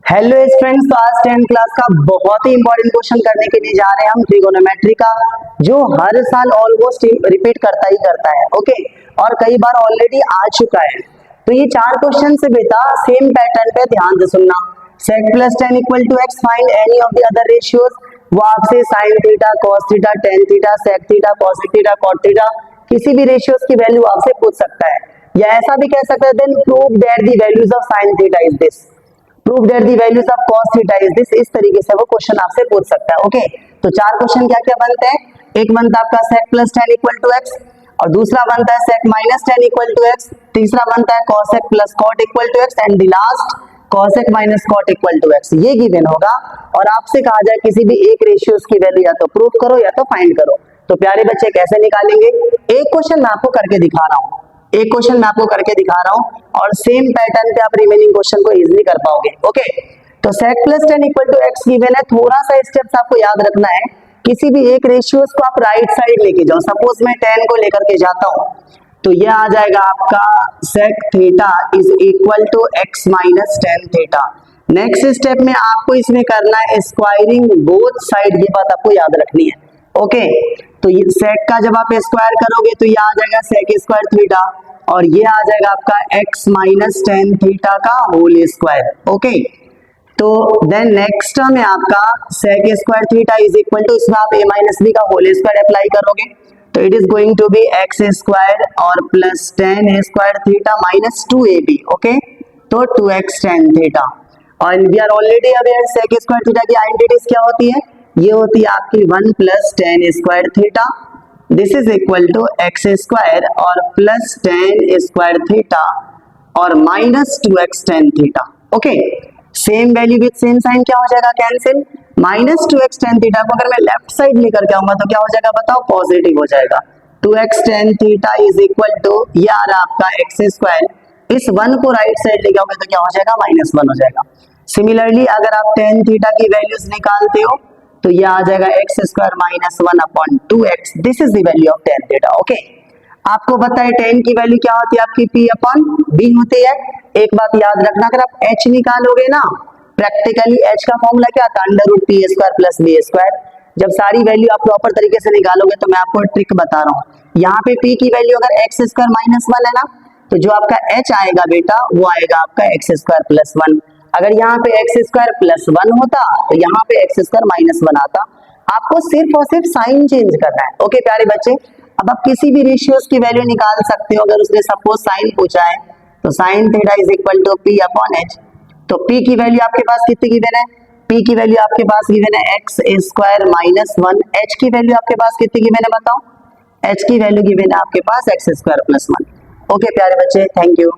Hello students, तो आज 10th class का बहुत ही इंपॉर्टेंट क्वेश्चन करने के लिए जा रहे हैं हम ट्रिगोनोमेट्री का, जो हर साल ऑलमोस्ट रिपीट करता ही करता है। ओके, और कई बार ऑलरेडी आ चुका है। तो ये 4 क्वेश्चन से बेटा सेम पैटर्न पे ध्यान से सुनना। sec plus tan equal to x, find any of the other ratios। वो आपसे sin theta, cos theta, tan theta, sec theta, cosec theta, cot theta किसी भी रेशियोज की वैल्यू आपसे पूछ सकता है, या ऐसा भी कह सकते हैं then prove that the values of sin theta is this, prove that the values of cos theta is this. इस तरीके से वो क्वेश्चन आपसे पूछ सकता है। ओके, तो 4 क्वेश्चन क्या क्या बनते हैं। एक बनता है आपका sec plus tan equal to x, और दूसरा बनता है sec minus tan equal to x, तीसरा बनता है cosec plus cot equal to x, and the last cosec minus cot equal to x। ये गिवन होगा और आपसे कहा जाए किसी भी एक रेशियोज की वैल्यू या तो प्रूव करो या तो फाइंड करो। तो प्यारे बच्चे कैसे निकालेंगे, एक क्वेश्चन मैं आपको करके दिखा रहा हूँ, एक क्वेश्चन मैं आपको करके दिखा रहा हूं और सेम पैटर्न पे आप रिमेनिंग क्वेश्चन को इजीली कर पाओगे। ओके, तो sec plus tan equal to x given है। थोड़ा सा स्टेप्स आपको याद रखना है। किसी भी एक रेशियोज को आप राइट साइड लेके जाओ। सपोज मैं tan को लेकर के जाता हूं, तो ये आ जाएगा आपका sec theta is equal to x minus tan theta. Next step में आपको इसमें करना है स्क्वायरिंग बोथ साइड, ये बात आपको याद रखनी है। ओके, तो ये sec का जब आप स्क्वायर करोगे तो ये आ जाएगा sec स्क्वायर थीटा, और ये आ जाएगा आपका x माइनस tan थीटा का होल स्क्वायर। ओके, तो देन नेक्स्ट टर्म है आपका sec square theta is equal to, इसमें आप a माइनस b का होल स्क्वायर अप्लाई करोगे तो it is going to be x square और plus tan square theta minus 2ab। Okay, तो 2x tan थीटा, और we are already aware sec square theta की identities क्या होती है, ये होती है आपकी 1 plus tan square theta, this is equal to x square और प्लस tan स्क्वायर थीटा और minus 2x tan theta. Okay, same value with same sign क्या हो जाएगा, cancel. Minus 2x tan theta को अगर मैं लेफ्ट साइड लेकर के आऊंगा तो क्या हो जाएगा बताओ, पॉजिटिव हो जाएगा। 2x tan theta is equal to, ये आ रहा आपका x स्क्वायर, इस 1 को राइट साइड लेके आओगे तो क्या हो जाएगा, -1 हो जाएगा। सिमिलरली अगर आप tan थीटा की वैल्यूज निकालते हो तो ये आ जाएगा x square minus 1 upon 2x, this is the value of tan theta. Okay, आपको पता है tan की वैल्यू क्या होती है आपकी, p अपॉन b होती है। एक बात याद रखना, अगर आप h निकालोगे ना, प्रैक्टिकली h का फॉर्मूला क्या था, √p square plus b square. जब सारी वैल्यू आप प्रॉपर तरीके से निकालोगे तो मैं आपको ट्रिक बता रहा हूँ। यहाँ पे p की वैल्यू अगर x स्क्वायर माइनस 1 है ना, तो जो आपका h आएगा बेटा वो आएगा आपका x स्क्वायर प्लस 1। अगर यहाँ पे x स्क्वायर प्लस 1 होता तो यहाँ पे x स्क्वायर माइनस 1 आता। आपको सिर्फ और सिर्फ साइन चेंज करना है। ओके प्यारे बच्चे, अब आप किसी भी रेशियोज की वैल्यू निकाल सकते हो। अगर उसने सपोज साइन पूछा है तो sine theta is equal to p upon h, तो p की वैल्यू आपके पास कितनी गिवन है, p की वैल्यू आपके पास गिवन है x स्क्वायर माइनस 1, h की वैल्यू आपके पास कितनी गिवन है बताओ, h की वैल्यू गिवन है आपके पास x स्क्वायर प्लस 1। ओके प्यारे बच्चे, थैंक यू।